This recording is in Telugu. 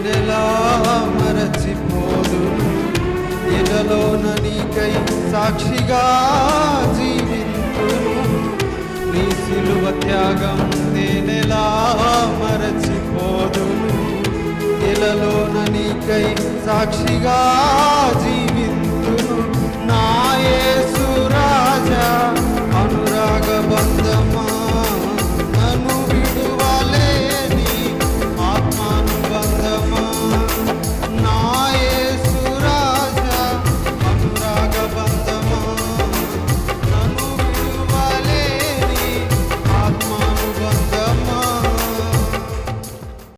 నేనెలా మరచిపోదును, ఇలలోన నీకై సాక్షిగా జీవింతును. నీ సిలువ త్యాగం నేనెలా మరచిపోదును, ఇలలోన నీకై సాక్షిగా